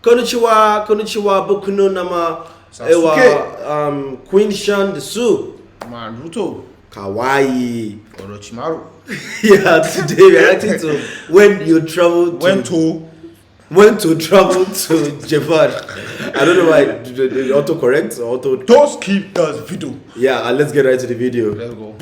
Konnichiwa, Bokuno Nama, Ewa, QuinSan the Su. Naruto. Kawaii. Orochimaru. Yeah, today we're acting to when you travel to... When to travel to Japan. I don't know why the autocorrect or auto... Just keep that video. Yeah, and let's get right to the video. Let's go.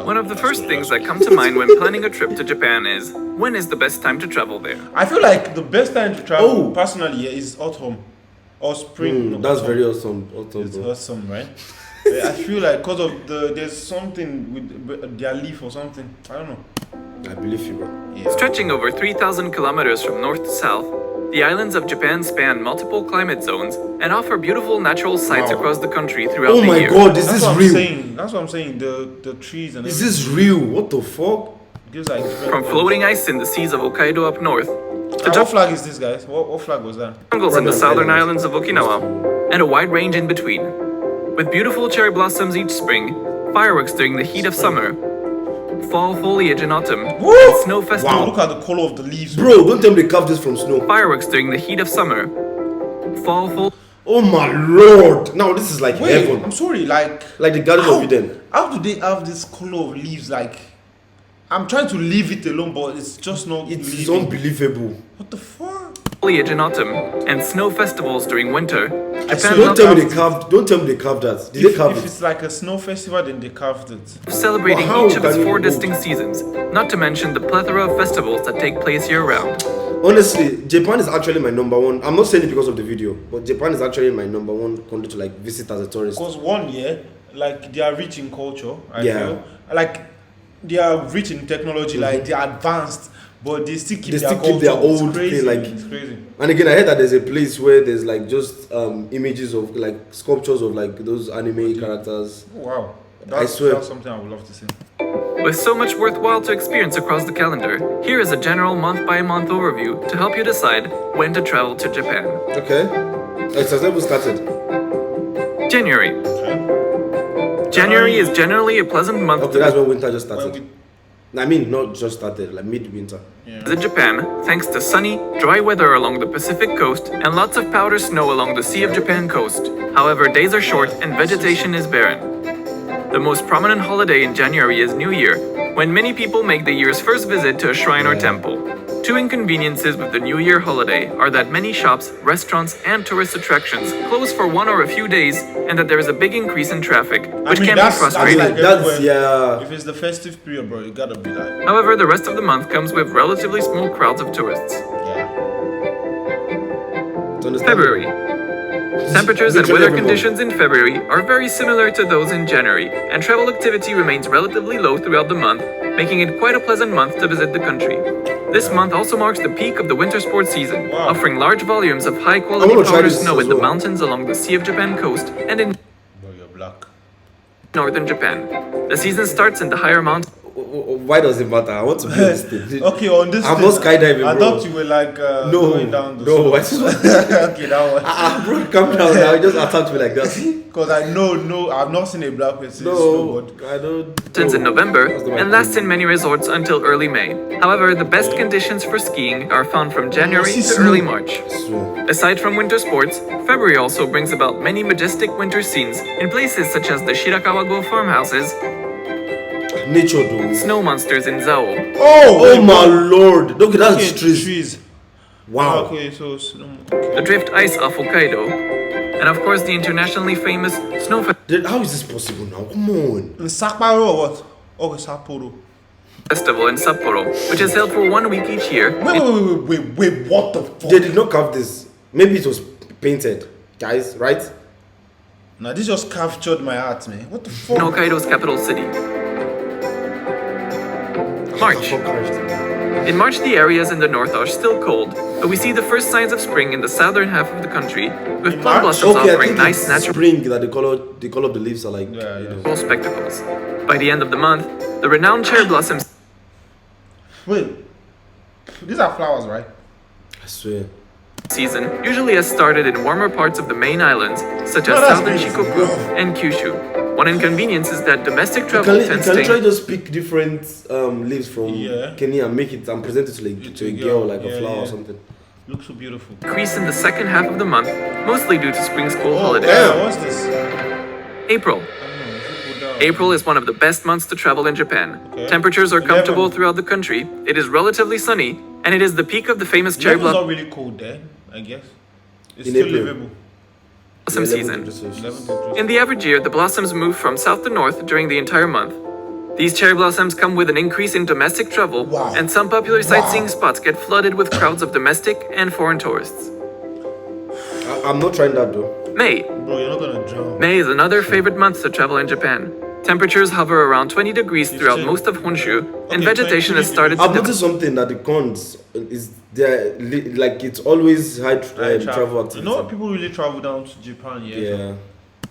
One of the first things that come to mind when planning a trip to Japan is, when is the best time to travel there? I feel like the best time to travel, personally, is autumn or spring. That's very awesome. It's awesome, right? I feel like because of there's something with their leaf or something. I don't know. I believe you, bro. Yeah. Stretching over 3,000 kilometers from north to south, the islands of Japan span multiple climate zones and offer beautiful natural sights across the country throughout the year. Oh my god, this is real. That's what I'm saying. The trees and this is real. What the fuck? Gives like from floating ice in the seas of Hokkaido up north. What flag is this, guys? What flag was that? Jungles in the southern islands of Okinawa, and a wide range in between. With beautiful cherry blossoms each spring, fireworks during the heat of summer, fall foliage in autumn, and snow festival. Wow, look at the color of the leaves. Bro, don't tell me they carved this from snow. Fireworks during the heat of summer, fall foliage. Oh my lord! Now this is like heaven. I'm sorry, like the Garden of Eden. How do they have this color of leaves? Like, I'm trying to leave it alone, but it's just not. It's unbelievable. What the fuck? Foliage in autumn and snow festivals during winter. Don't tell me they carved that. Did they carve it? If it's like a snow festival, then they carved it. Celebrating each of its 4 distinct seasons, not to mention the plethora of festivals that take place year-round. Honestly, Japan is actually my number one. I'm not saying it because of the video, but Japan is actually my number one country to like visit as a tourist. Because 1 year, like they are rich in culture. I feel like they are rich in technology. Like they are advanced. But they still keep their old thing, like it's crazy. And again, I heard that there's a place where there's like just images of like sculptures of like those anime characters. Oh, wow, I swear, that's something I would love to see. With so much worthwhile to experience across the calendar, here is a general month-by-month overview to help you decide when to travel to Japan. Okay, it has never started. January. Okay. January is generally a pleasant month. Okay, that's when winter just started. I mean, not just started, like mid-winter. In Japan, thanks to sunny, dry weather along the Pacific coast and lots of powder snow along the Sea of Japan coast. However, days are short and vegetation is barren. The most prominent holiday in January is New Year, when many people make the year's first visit to a shrine or temple. 2 inconveniences with the New Year holiday are that many shops, restaurants, and tourist attractions close for 1 or a few days, and that there is a big increase in traffic, which can be frustrating. If it's the festive period, bro, it gotta be like. However, the rest of the month comes with relatively small crowds of tourists. February. Temperatures and weather conditions in February are very similar to those in January, and travel activity remains relatively low throughout the month, making it quite a pleasant month to visit the country. This month also marks the peak of the winter sports season, offering large volumes of high-quality powder snow in the mountains along the Sea of Japan coast and in northern Japan. The season starts in the higher mountains. Why does it matter? I want to be on this thing. Okay, on this I'm not skydiving, bro. I thought you were like going down the slope. I just want okay, that one. Bro, come down now. Just attack me like that. Because I know, I've not seen a black person snowboard. I don't. In November and lasts in many resorts until early May. However, the best conditions for skiing are found from January to early March. Aside from winter sports, February also brings about many majestic winter scenes in places such as the Shirakawa-go farmhouses, nature though. Snow monsters in Zao. Oh my lord! Look at that trees. Wow. Okay, so the drift ice off Hokkaido, and of course the internationally famous snow How is this possible now? Come on. In Sapporo or what? Okay, Sapporo. Festival in Sapporo, which is held for 1 week each year. Wait, what the fuck? They did not carve this. Maybe it was painted, guys, right? Now this just captured my heart, man. What the fuck? In Hokkaido's capital city. March. In March, the areas in the north are still cold, but we see the first signs of spring in the southern half of the country, with plum blossoms offering nice natural spring that the color of the leaves are like spectacles. By the end of the month, the renowned cherry blossoms. Wait, these are flowers, right? I swear. Season usually has started in warmer parts of the main islands, such as southern Shikoku and Kyushu. One inconvenience is that domestic You travel can tends try to just pick different leaves from Kenya and make it and present it to a girl like a flower or something. Looks so beautiful. increase in the second half of the month, mostly due to spring school holidays. Yeah, what's this? April. April is one of the best months to travel in Japan. Temperatures are comfortable throughout the country, it is relatively sunny, and it is the peak of the famous cherry It's not really cold there, I guess. It's In still April. livable. blossom season. 11 degrees. In the average year, the blossoms move from south to north during the entire month. These cherry blossoms come with an increase in domestic travel, and some popular sightseeing spots get flooded with crowds of domestic and foreign tourists. I'm not trying that though. May. Bro, you're not gonna drown. May is another favorite month to travel in Japan. Temperatures hover around 20 degrees throughout most of Honshu, and Okay, vegetation has 20 started to I've develop. noticed something that the cons is there, like it's always high travel activity. You know what? People really travel down to Japan, Yeah.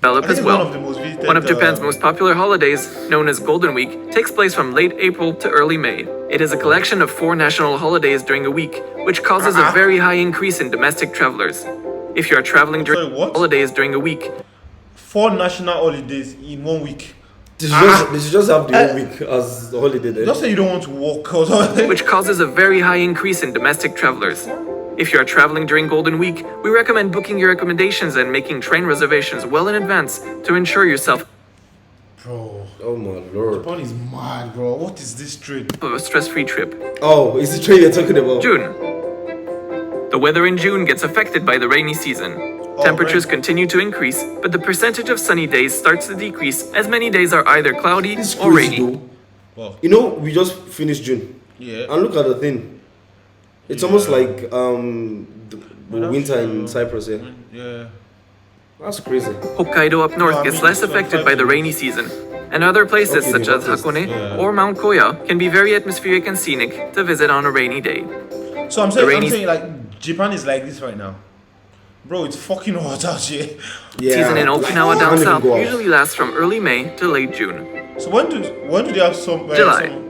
Develop I think as it's well. one of the most visited, One of Japan's most popular holidays, known as Golden Week, takes place from late April to early May. It is a collection of 4 national holidays during a week, which causes a very high increase in domestic travelers. If you are traveling during Sorry, what? holidays during a week, 4 national holidays in 1 week. They should just have the whole week as the holiday then. Just say you don't want to walk or something. which causes a very high increase in domestic travelers. If you are traveling during Golden Week, we recommend booking your accommodations and making train reservations well in advance to ensure yourself Bro, Oh my lord. Japan is mad, bro. What is this trip? of a stress-free trip. Oh, is the train you're talking about? June. The weather in June gets affected by the rainy season. Temperatures continue to increase, but the percentage of sunny days starts to decrease as many days are either cloudy It's or crazy rainy. though. Wow. You know, we just finished June. Yeah. And look at the thing. It's almost like the winter in Cyprus, yeah. Yeah. That's crazy. Hokkaido up north I gets mean, less it's affected by the rainy season, and other places Okay, such the as hottest. Hakone or Mount Koya can be very atmospheric and scenic to visit on a rainy day. So I'm saying, rainy- like Japan is like this right now. Bro, it's fucking hot out here. Yeah. Season in Okinawa Like, down can't even south go out. usually lasts from early May to late June. So when do they have some July. some-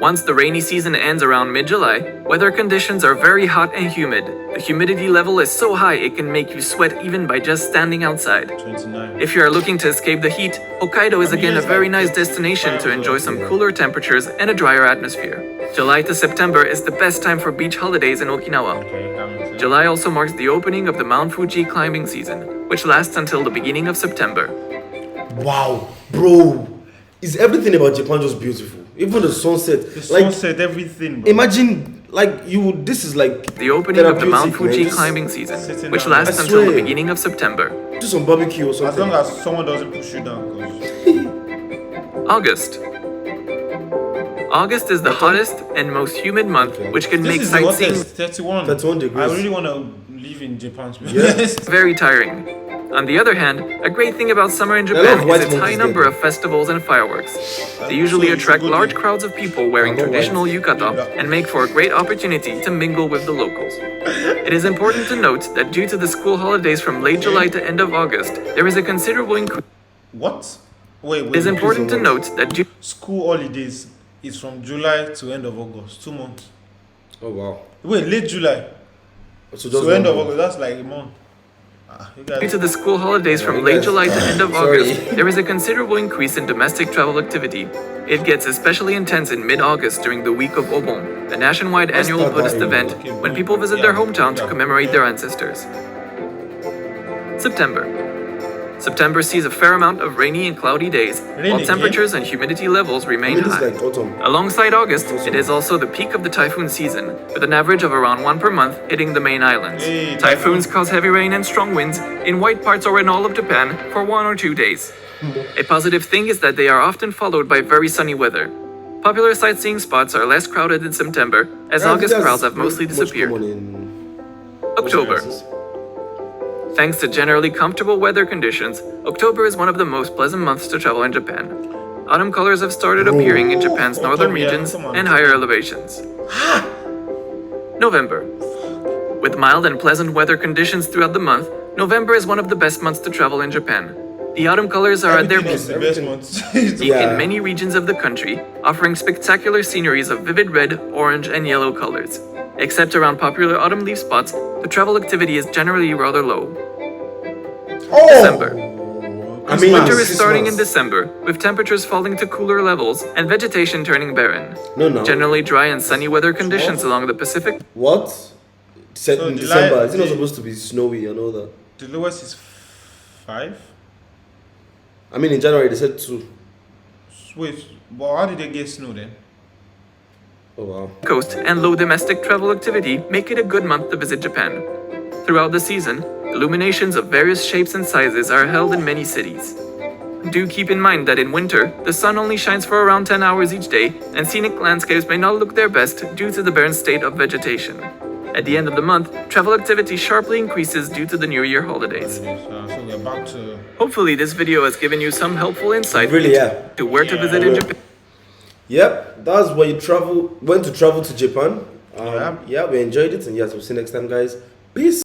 Once the rainy season ends around mid-July, weather conditions are very hot and humid. The humidity level is so high it can make you sweat even by just standing outside. 29. If you are looking to escape the heat, Hokkaido is again a very nice destination to enjoy some cooler temperatures and a drier atmosphere. July to September is the best time for beach holidays in Okinawa. Okay, that makes sense. July also marks the opening of the Mount Fuji climbing season, which lasts until the beginning of September. Wow, bro. Is everything about Japan just beautiful? Even the sunset. The Like, sunset, everything, bro. imagine, like, this is like The opening of the Mount therapeutic, man. Fuji Just climbing season, sitting which down. lasts I until the swear. beginning of September. Do some barbecue or As something. long as someone doesn't push you down. 'Cause- August. August is the hottest and most humid month, which can This make is the sightseeing hottest, 31. 31 degrees. I really want to live in Japan, to be Yeah. honest. very tiring. On the other hand, a great thing about summer in lot Japan of white is its high monkeys number there. of festivals and fireworks. They So usually it's a attract good large thing. crowds of people wearing I'm not traditional white. yukata and make for a great opportunity to mingle with the locals. It is important to note that due to the school holidays from late July to end of August, there is a considerable increase. What? Wait. It is important to on note that due School holidays is from July to end of August. 2 months. Oh wow. Wait, late July. So So end of one August, that's like a month. You Due guys, to the school holidays from Yeah, late guys, July to end of sorry. August, there is a considerable increase in domestic travel activity. It gets especially intense in mid-August during the week of Obon, a nationwide annual start that Buddhist area. event when people visit their hometown to commemorate their ancestors. September. September sees a fair amount of rainy and cloudy days, Rain while again? temperatures and humidity levels I remain mean, it's high. like autumn. Alongside August, it is also the peak of the typhoon season, with an average of around 1 per month hitting the main islands. Hey, Typhoons cause heavy rain and strong winds in white parts or in all of Japan for 1 or 2 days. A positive thing is that they are often followed by very sunny weather. Popular sightseeing spots are less crowded in September, as Yeah, August that's crowds have mostly much disappeared. common in October. most places. Thanks to generally comfortable weather conditions, October is one of the most pleasant months to travel in Japan. Autumn colors have started appearing in Japan's northern October, yeah, regions come on. and higher elevations. November. With mild and pleasant weather conditions throughout the month, November is one of the best months to travel in Japan. The autumn colors are at their everything peak is the best month. Yeah. in many regions of the country, offering spectacular sceneries of vivid red, orange, and yellow colors. Except around popular autumn leaf spots, the travel activity is generally rather low. December. Winter is starting in December, with temperatures falling to cooler levels and vegetation turning barren. No. Generally dry and sunny weather conditions along the Pacific. What? Set So in July- December. Is it not supposed to be snowy and all that? The lowest is 5. I mean, in January they said 2. Wait, but how did they get snow then? Oh wow. Coast and low domestic travel activity make it a good month to visit Japan. Throughout the season, illuminations of various shapes and sizes are held in many cities. Do keep in mind that in winter, the sun only shines for around 10 hours each day, and scenic landscapes may not look their best due to the barren state of vegetation. At the end of the month, travel activity sharply increases due to the New Year holidays. So we're back to... Hopefully this video has given you some helpful insight Really, yeah. to where to visit in Japan. Yep, that's where you went to travel to Japan. Yeah. Yeah, we enjoyed it, and yes, we'll see you next time, guys. Peace.